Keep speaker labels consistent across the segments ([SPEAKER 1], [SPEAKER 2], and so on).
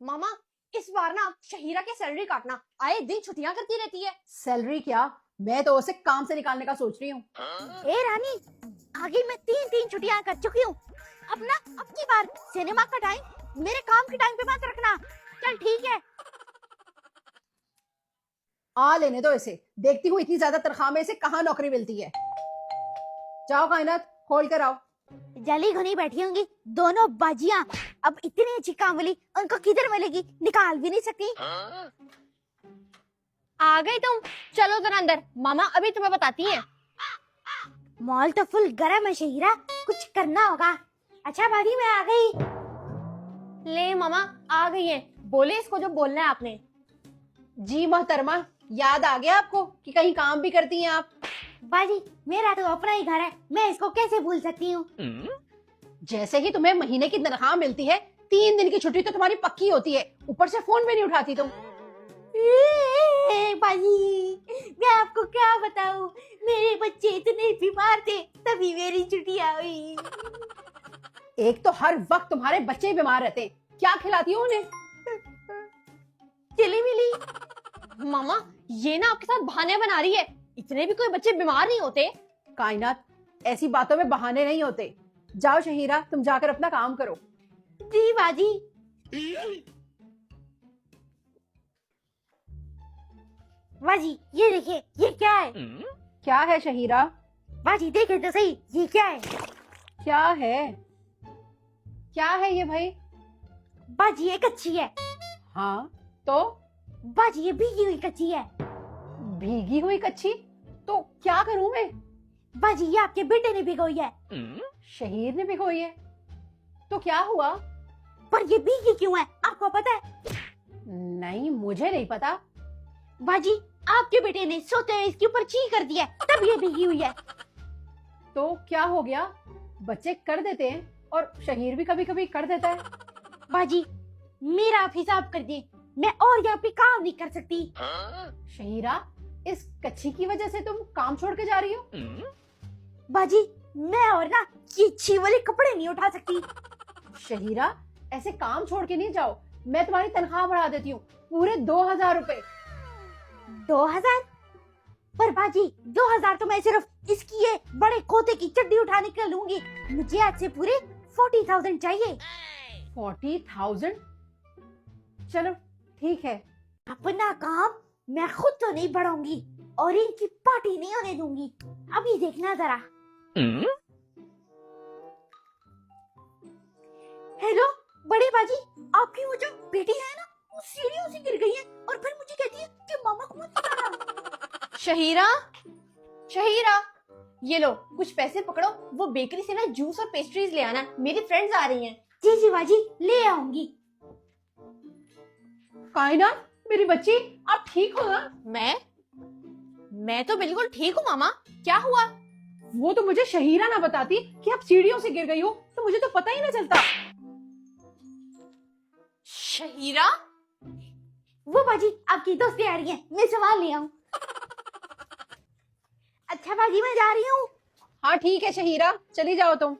[SPEAKER 1] मामा इस बार ना शहीरा की सैलरी काटना, आए दिन छुट्टियां करती रहती है।
[SPEAKER 2] सैलरी क्या, मैं तो उसे काम से निकालने का सोच रही हूँ।
[SPEAKER 3] ए रानी, आगे मैं 3 छुट्टियां कर चुकी हूँ। अब ना अब की बार सिनेमा का टाइम मेरे काम के टाइम पे मत रखना। चल ठीक है।
[SPEAKER 2] आ लेने दो इसे, देखती हूँ इतनी ज्यादा तनख्वाह में इसे कहाँ नौकरी मिलती है। जाओ कायनात, खोल कर आओ।
[SPEAKER 3] जली घुनी बैठी होंगी दोनों बाजियां। अब इतनी अच्छी काम वाली उनको किधर मिलेगी, निकाल भी नहीं सकती।
[SPEAKER 1] आ गई तुम, चलो जरा अंदर, मामा अभी तुम्हें बताती है।
[SPEAKER 3] मॉल तो फुल गरम है शहीरा, कुछ करना होगा। अच्छा भाभी मैं आ गई।
[SPEAKER 1] ले मामा आ गई है, बोले इसको जो बोलना है आपने।
[SPEAKER 2] जी मोहतरमा, याद आ गया आपको कि कहीं काम भी करती हैं आप।
[SPEAKER 3] बाजी मेरा तो अपना ही घर है, मैं इसको कैसे भूल सकती हूँ।
[SPEAKER 2] जैसे ही तुम्हें महीने की तनख्वाह मिलती है, 3 दिन की छुट्टी तो तुम्हारी पक्की होती है, ऊपर से फोन भी नहीं उठाती तुम।
[SPEAKER 3] बाजी मैं आपको क्या बताऊं, मेरे बच्चे इतने बीमार थे तभी मेरी छुट्टियां हुई।
[SPEAKER 2] एक तो हर वक्त तुम्हारे बच्चे बीमार रहते हैं, क्या खिलाती हो उन्हें?
[SPEAKER 3] चली मिली।
[SPEAKER 1] मामा ये ना आपके साथ बहाने बना रही है, इतने भी कोई बच्चे बीमार नहीं होते।
[SPEAKER 2] कायनात, ऐसी बातों में बहाने नहीं होते। जाओ शहीरा, तुम जाकर अपना काम करो।
[SPEAKER 3] जी बाजी। बाजी ये देखिए, ये क्या है?
[SPEAKER 2] क्या है शहीरा?
[SPEAKER 3] बाजी देखे तो सही, ये क्या है?
[SPEAKER 2] क्या है? क्या है ये भाई?
[SPEAKER 3] बाजी ये कच्ची है।
[SPEAKER 2] हाँ तो?
[SPEAKER 3] बाजी ये भीगी हुई कच्ची है।
[SPEAKER 2] भीगी हुई कच्ची? तो क्या करूं मैं?
[SPEAKER 3] बाजी ये आपके बेटे ने भिगोई है।
[SPEAKER 2] शहीर ने भिगोई है? तो क्या हुआ?
[SPEAKER 3] पर ये भीगी क्यों है, आपको पता है?
[SPEAKER 2] नहीं, मुझे नहीं पता।
[SPEAKER 3] बाजी आपके बेटे ने सोते हुए इसके ऊपर ची कर दिया, तब ये भीगी हुई है।
[SPEAKER 2] तो क्या हो गया? बच्चे कर देते हैं और शहीर भी कभी कभी कर देता है।
[SPEAKER 3] बाजी मेरा आप हिसाब कर दिए, मैं और यहाँ पे काम नहीं कर सकती।
[SPEAKER 2] शहीरा, इस कच्ची की वजह से तुम काम छोड़ के जा रही हो?
[SPEAKER 3] बाजी मैं और ना ये छी वाले कपड़े नहीं उठा सकती।
[SPEAKER 2] शहीरा, ऐसे काम छोड़ के नहीं जाओ, मैं तुम्हारी तनख्वाह बढ़ा देती हूँ, पूरे 2000 रुपए।
[SPEAKER 3] 2000? पर बाजी 2000 तो मैं सिर्फ इसकी ये बड़े खोते की चड्डी उठाने के लिए लूंगी, मुझे आज से पूरे 40,000 चाहिए।
[SPEAKER 2] 40,000? चलो ठीक है।
[SPEAKER 3] अपना काम मैं खुद तो नहीं बढ़ाऊंगी और इनकी पार्टी नहीं होने दूंगी, अभी देखना जरा। हेलो बड़ी बाजी, आपकी वो जो बेटी है ना, वो सीढ़ियों से गिर गई है और फिर मुझे कहती है कि मामा को मत बताना।
[SPEAKER 1] शहीरा, शहीरा ये लो कुछ पैसे पकड़ो, वो बेकरी से ना जूस और पेस्ट्रीज ले आना, मेरी फ्रेंड्स आ रही हैं।
[SPEAKER 3] जी जी बाजी ले आऊंगी।
[SPEAKER 2] कायनात, मेरी बच्ची, आप ठीक हो ना?
[SPEAKER 1] मैं तो बिल्कुल ठीक हूँ मामा, क्या हुआ?
[SPEAKER 2] वो तो मुझे शहीरा ना बताती कि आप सीढ़ियों से गिर गई हो, तो मुझे तो पता ही ना चलता।
[SPEAKER 1] शहीरा,
[SPEAKER 3] वो बाजी आपकी दोस्ती आ रही है, मैं सवाल ले आऊं। अच्छा बाजी मैं जा रही हूँ।
[SPEAKER 2] हाँ ठीक है शहीरा, चली जाओ तुम।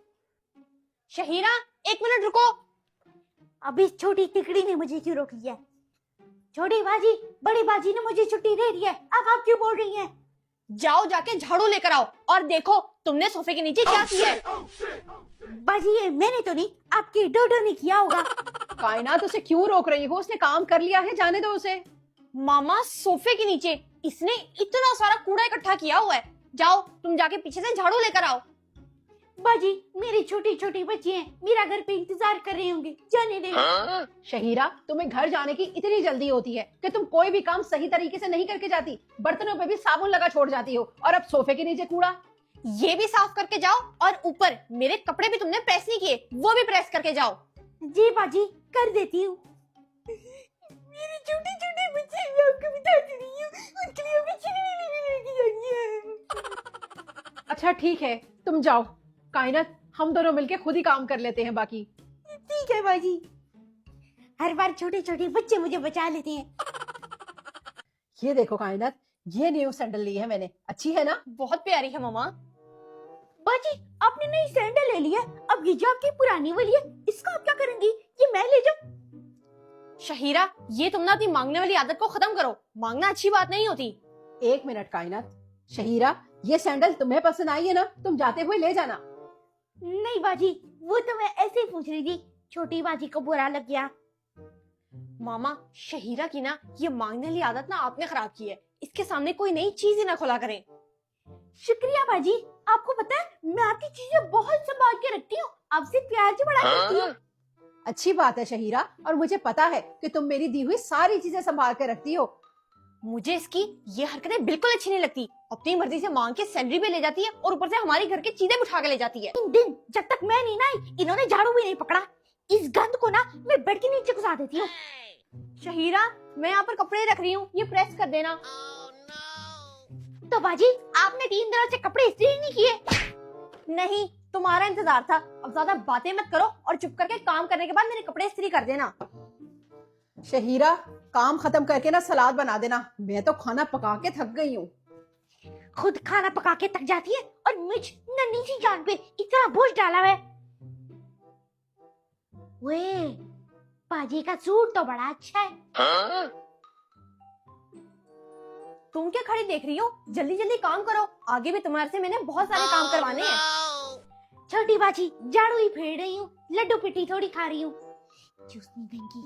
[SPEAKER 1] शहीरा 1 मिनट रुको।
[SPEAKER 3] अब इस छोटी तिकड़ी ने मुझे क्यों रोक लिया? छोटी बाजी, बड़ी बाजी ने मुझे छुट्टी दे दी है, अब आप क्यों बोल रही हैं?
[SPEAKER 1] जाओ जाके झाड़ू लेकर आओ और देखो तुमने सोफे के नीचे क्या किया है।
[SPEAKER 3] बाजी ये मैंने तो नहीं, आपकी डोडो ने किया होगा।
[SPEAKER 2] कायनात, उसे क्यों रोक रही हो? उसने काम कर लिया है, जाने दो उसे।
[SPEAKER 1] मामा सोफे के नीचे इसने इतना सारा कूड़ा इकट्ठा किया हुआ है, जाओ तुम जाके पीछे से झाड़ू लेकर आओ।
[SPEAKER 3] बाजी मेरी छोटी छोटी बच्ची हैं, मेरा घर पे इंतजार कर रहे होंगे, जाने दे।
[SPEAKER 2] शहीरा, तुम्हें घर जाने की इतनी जल्दी होती है कि तुम कोई भी काम सही तरीके से नहीं करके जाती, बर्तनों पे भी साबुन लगा छोड़ जाती हो, और अब सोफे के नीचे कूड़ा।
[SPEAKER 1] ये भी साफ करके जाओ और ऊपर मेरे कपड़े भी तुमने प्रेस नहीं किए, वो भी प्रेस करके जाओ।
[SPEAKER 3] जी बाजी कर देती हूँ। मेरे छोटे छोटे बच्चे आपको बताती नहीं हूँ, उनके लिए हमें चिकनी लेके जानी है।
[SPEAKER 2] अच्छा ठीक है, तुम जाओ। कायनात, हम दोनों मिलके खुद ही काम कर लेते हैं बाकी।
[SPEAKER 3] ठीक है बाजी, हर बार छोटे छोटे बच्चे मुझे बचा लेते हैं।
[SPEAKER 2] ये देखो कायनात, ये न्यू सैंडल ली है मैंने, अच्छी है ना?
[SPEAKER 1] बहुत प्यारी है मामा।
[SPEAKER 3] बाजी आपने नई सैंडल ले ली है, अब ये जो आपकी पुरानी वाली है इसको आप क्या करेंगी? ये मैं ले जाऊं?
[SPEAKER 1] शहीरा, ये तुम ना अपनी मांगने वाली आदत को खत्म करो। मांगना अच्छी बात नहीं होती।
[SPEAKER 2] 1 मिनट कायनात। शहीरा, ये सैंडल तुम्हें पसंद आई है ना? तुम जाते हुए ले जाना।
[SPEAKER 3] नहीं बाजी, वो तो मैं ऐसे ही पूछ रही थी, छोटी बाजी को बुरा लग गया।
[SPEAKER 1] मामा, शहीरा की ना ये मांगने वाली आदत ना आपने खराब की है। इसके सामने कोई नई चीज ही ना खोला करें।
[SPEAKER 3] शुक्रिया बाजी, आपको पता है मैं आपकी चीजें बहुत संभाल के रखती हूँ, आपसे प्यार से बड़ा करती हूँ।
[SPEAKER 2] अच्छी बात है शहीरा, और मुझे पता है कि तुम मेरी दी हुई सारी चीजें संभाल कर रखती हो।
[SPEAKER 1] मुझे इसकी ये हरकतें बिल्कुल अच्छी नहीं लगती। अपनी मर्जी से मांग के सैलरी भी ले जाती है और ऊपर से हमारी घर की चीजें उठा के ले जाती है।
[SPEAKER 3] 3 दिन जब तक मैं नहीं ना आई, इन्होंने झाड़ू भी नहीं पकड़ा। इस गंद को ना मैं बेड के नीचे घुसा देती हूँ।
[SPEAKER 1] शहीरा, मैं यहाँ पर कपड़े रख रही हूँ, ये प्रेस कर देना।
[SPEAKER 3] तो बाजी, आपने 3 दिनों से कपड़े इस्त्री नहीं किए?
[SPEAKER 1] नहीं, तुम्हारा इंतजार था। अब ज्यादा बातें मत करो और चुप करके काम करने के बाद मेरे कपड़े इस्त्री कर देना।
[SPEAKER 2] शहीरा, काम खत्म करके ना सलाद बना देना। मैं तो खाना पका के थक गई हूँ।
[SPEAKER 3] खुद खाना पका के थक जाती है और मुझ नन्ही सी जान पे इतना बोझ डाला है। वे, बाजी का सूट तो बड़ा अच्छा है।
[SPEAKER 1] तुम क्या खड़ी देख रही हो? जल्दी जल्दी काम करो, आगे भी तुम्हारे से मैंने बहुत सारे काम करवाने हैं।
[SPEAKER 3] छोटी बाजी, झाड़ू ही फेर रही हूँ, लड्डू पिट्टी थोड़ी खा रही हूँ। चूसनी देंगी।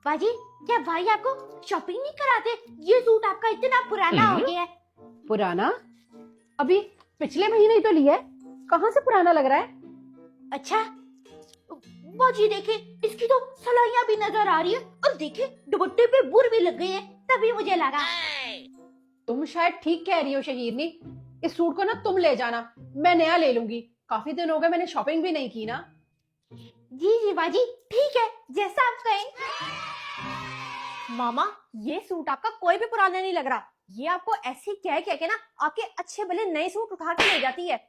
[SPEAKER 3] बाजी, क्या भाई आपको शॉपिंग नहीं कराते? ये सूट आपका इतना पुराना हो गया है।
[SPEAKER 2] पुराना? अभी पिछले महीने ही तो लिया है, कहाँ से पुराना लग रहा है?
[SPEAKER 3] अच्छा बाजी, देखे इसकी तो सलाइयां भी नजर आ रही है, और देखे दुपट्टे पे बुर भी लग गई है, तभी मुझे लगा।
[SPEAKER 2] तुम शायद ठीक कह रही हो शहीरनी। इस सूट को ना तुम ले जाना, मैं नया ले लूंगी। काफी दिन हो गए मैंने शॉपिंग भी नहीं की ना।
[SPEAKER 3] जी जी बाजी, ठीक है, जैसा आप कहें।
[SPEAKER 1] मामा, ये सूट आपका कोई भी पुराना नहीं लग रहा। ये आपको ऐसे कह के ना आपके अच्छे भले नए सूट उठा के ले जाती है।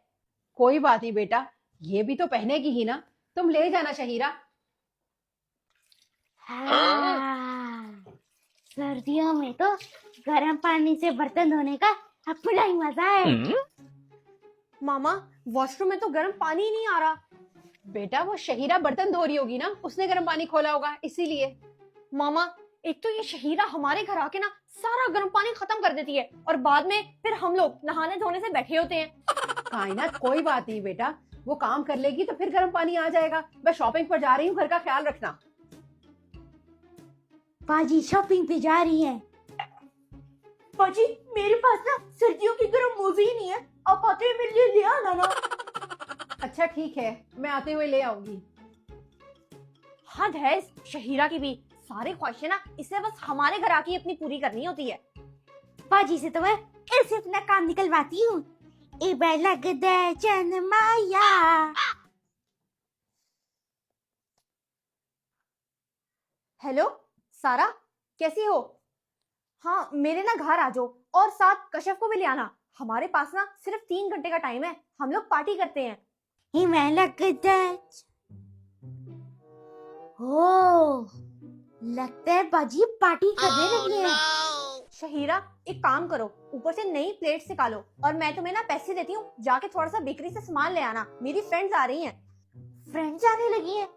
[SPEAKER 2] कोई बात नहीं बेटा, ये भी तो पहनेगी ही ना। तुम ले जाना शहीरा।
[SPEAKER 3] हाँ, सर्दियों में तो गर्म पानी से बर्तन धोने का अपना ही मजा है।
[SPEAKER 1] मामा, वॉशरूम में तो गर्म पानी ही नहीं आ रहा।
[SPEAKER 2] बेटा, वो शहीरा बर्तन धो रही होगी ना, उसने गर्म पानी खोला होगा इसीलिए।
[SPEAKER 1] मामा, एक तो ये शहीरा हमारे घर आके ना सारा गर्म पानी खत्म कर देती है और बाद में फिर हम लोग नहाने धोने से बैठे होते हैं।
[SPEAKER 2] कायनात, कोई बात नहीं बेटा, वो काम कर लेगी तो फिर गर्म पानी आ जाएगा। मैं शॉपिंग पर जा रही हूँ, घर का ख्याल रखना।
[SPEAKER 3] बाजी शॉपिंग पे जा रही है। बाजी, मेरे पास ना सर्दियों की गर्म मोजे ही नहीं है, आप आते हुए मेरे लिए ले आना ना।
[SPEAKER 2] अच्छा ठीक है, मैं आते हुए ले आऊंगी।
[SPEAKER 1] हद है इस शहीरा की भी। सारी ख्वाहिशें ना इसे बस हमारे घर आके अपनी पूरी करनी होती है।
[SPEAKER 3] बाजी से तो मैं ऐसे अपना काम निकलवाती हूँ। इबे लग दे चन माया।
[SPEAKER 1] हेलो सारा, कैसी हो? हाँ, मेरे ना घर आ जाओ और साथ कशफ को भी ले आना। हमारे पास ना सिर्फ 3 घंटे का टाइम है, हम लोग पार्टी करते हैं।
[SPEAKER 3] इबे लग दे। ओ, लगता है बाजी पार्टी करने लगी है।
[SPEAKER 1] शहीरा, एक काम करो, ऊपर से नई प्लेट्स निकालो और मैं तुम्हें ना पैसे देती हूँ, जाके थोड़ा सा बेकरी से सामान ले आना। मेरी फ्रेंड्स आ रही हैं।
[SPEAKER 3] फ्रेंड्स आने लगी है,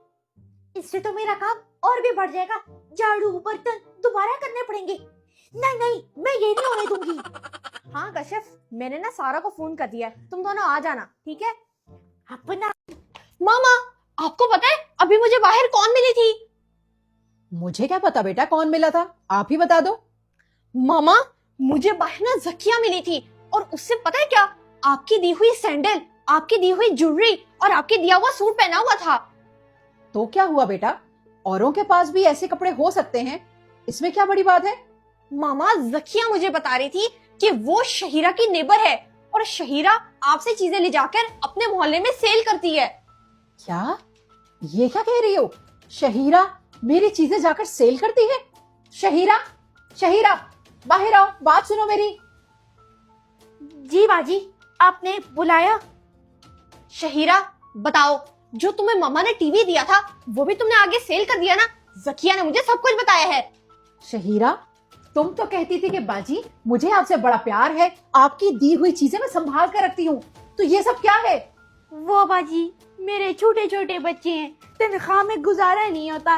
[SPEAKER 3] इससे तो मेरा काम और भी बढ़ जाएगा। झाड़ू बर्तन दोबारा करने पड़ेंगे। नहीं नहीं, मैं ये नहीं होने दूंगी।
[SPEAKER 1] हाँ कशिफ, मैंने ना सारा को फोन कर दिया है, तुम दोनों आ जाना, ठीक है?
[SPEAKER 3] अपना
[SPEAKER 1] मामा, आपको पता है अभी मुझे बाहर कौन मिली थी?
[SPEAKER 2] मुझे क्या पता बेटा कौन मिला था, आप ही बता दो।
[SPEAKER 1] मामा, मुझे बाहर ना जकिया मिली थी और उससे पता है क्या, आपकी दी हुई सैंडल, आपकी दी हुई ज्वेलरी और आपके दिया हुआ सूट पहना हुआ था।
[SPEAKER 2] तो क्या हुआ बेटा, औरों के पास भी ऐसे कपड़े हो सकते हैं, इसमें क्या बड़ी बात है?
[SPEAKER 1] मामा, जकिया मुझे बता रही थी कि वो शहीरा की नेबर है और शहीरा आपसे चीजें ले जाकर अपने मोहल्ले में सेल करती है।
[SPEAKER 2] क्या? ये क्या कह रही हो? शहीरा मेरी चीजें जाकर सेल करती है? शहीरा, शहीरा बाहर आओ, बात सुनो मेरी।
[SPEAKER 3] जी बाजी, आपने बुलाया?
[SPEAKER 1] शहीरा बताओ, जो तुम्हें मामा ने टीवी दिया था वो भी तुमने आगे सेल कर दिया ना? जकिया ने मुझे सब कुछ बताया है।
[SPEAKER 2] शहीरा, तुम तो कहती थी कि बाजी मुझे आपसे बड़ा प्यार है, आपकी दी हुई चीजें मैं संभाल कर रखती हूँ, तो ये सब क्या है?
[SPEAKER 3] वो बाजी मेरे छोटे छोटे बच्चे हैं, तनख्वाह में गुजारा नहीं होता।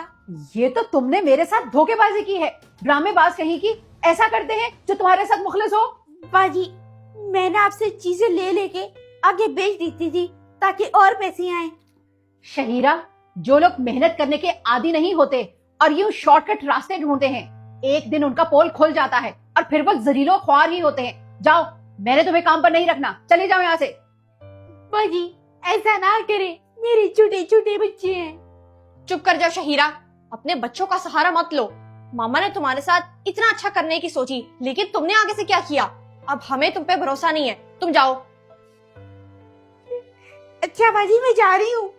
[SPEAKER 2] ये तो तुमने मेरे साथ धोखेबाजी की है, ड्रामेबाज कहीं की। ऐसा करते हैं जो तुम्हारे साथ मुखलिस हो?
[SPEAKER 3] बाजी मैंने आपसे चीजें ले लेके आगे बेच देती थी ताकि और पैसे आए।
[SPEAKER 2] शहीरा, जो लोग मेहनत करने के आदी नहीं होते और यूं शॉर्टकट रास्ते ढूंढते हैं, एक दिन उनका पोल खुल जाता है और फिर वो जरीलो ख्वार ही होते हैं। जाओ, मैंने तुम्हें काम पर नहीं रखना, चले जाओ यहाँ से।
[SPEAKER 3] बाजी ऐसा ना करे, मेरे छोटे छोटे बच्चे हैं।
[SPEAKER 1] चुप कर जाओ शहीरा, अपने बच्चों का सहारा मत लो। मामा ने तुम्हारे साथ इतना अच्छा करने की सोची, लेकिन तुमने आगे से क्या किया? अब हमें तुम पे भरोसा नहीं है, तुम जाओ।
[SPEAKER 3] अच्छा बाजी मैं जा रही हूँ।